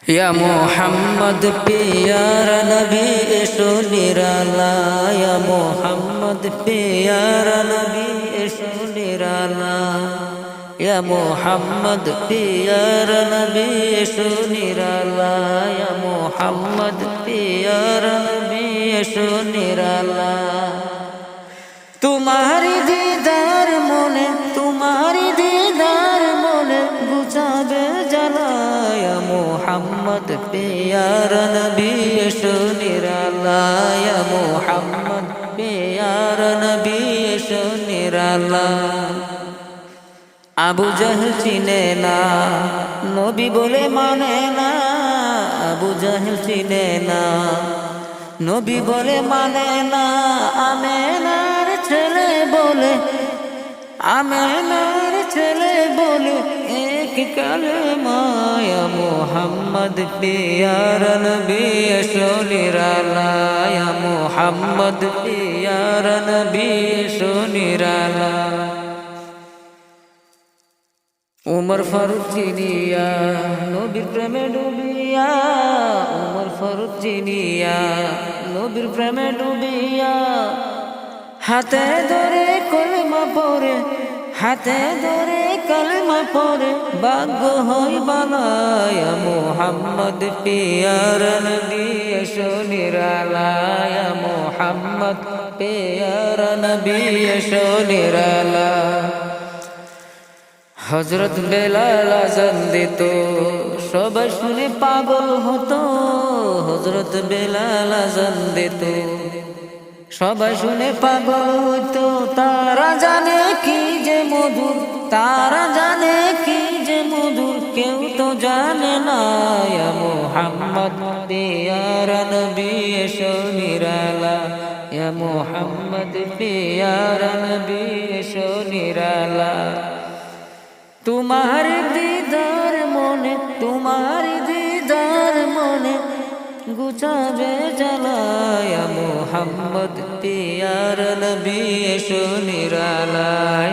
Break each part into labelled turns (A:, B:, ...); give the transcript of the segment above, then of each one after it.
A: या मोहम्मद प्यारा नबी एसो निराला या मोहम्मद प्यारा नबी एसो निराला या मोहम्मद प्यारा नबी एसो निराला या मोहम्मद प्यारा नबी एसो निराला तुम्हारी दीदार मोने तुम्हारी दीदार मोने गुजाबे जलाया मोहम्मद प्यारा नबी एसो निराला या मोहम्मद प्यारा नबी एसो निराला আবু জাহেল চিনে না নবী বলে মানে না আবু জাহেল চিনে না নবী বলে মানে না আমেনার ছেলে বলে আমেনার ছেলে বলে এক কালেমা ইয়া মুহাম্মদ প্যারা নবী এসো নিরালা ইয়া মুহাম্মদ প্যারা নবী এসো নিরালা उमर फारूक चिनिया नबीर प्रेमे डुबिया उमर फारूक चिनिया नबीर प्रेमे डुबिया हाथे धरे कलमा पड़े हाथे धरे कलमा पड़े भाग्य हय बालाया मुहम्मद प्यारा नबी एसो निराला या मुहम्मद प्यारा नबी एसो निराला हजरत बेलाल आजान दित सबाई शुने पागल हतो हजरत बेलाल आजान दित सबाई शुने पागल हतो तारा जाने की जे मधुर तारा जाने की जे मधुर केउ तो जाने ना या मुहम्मद प्यारा नबी एसो निराला या मुहम्मद प्यारा नबी एसो निराला तुम्हारी दीदार मोने गुजाबे जलाया मोहम्मद प्यारा नबी एसो निराला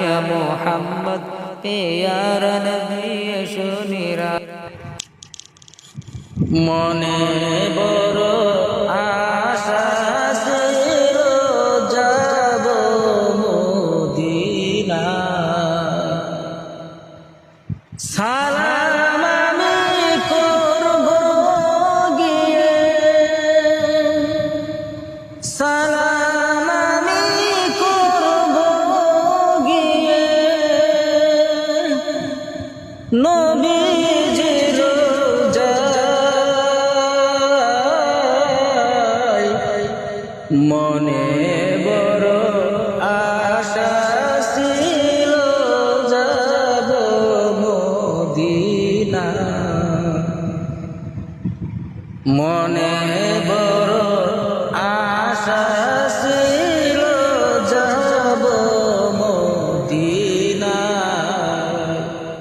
A: या मोहम्मद प्यारा नबी एसो निराला मने बड़ो आशा ছিল যাব মদিনা সালাম আমি করব গিয়ে সালাম আমি করব গিয়ে নবীজির রোজায় মনে বড় আশা ছিল যাব মদিনা মনে বড় আশা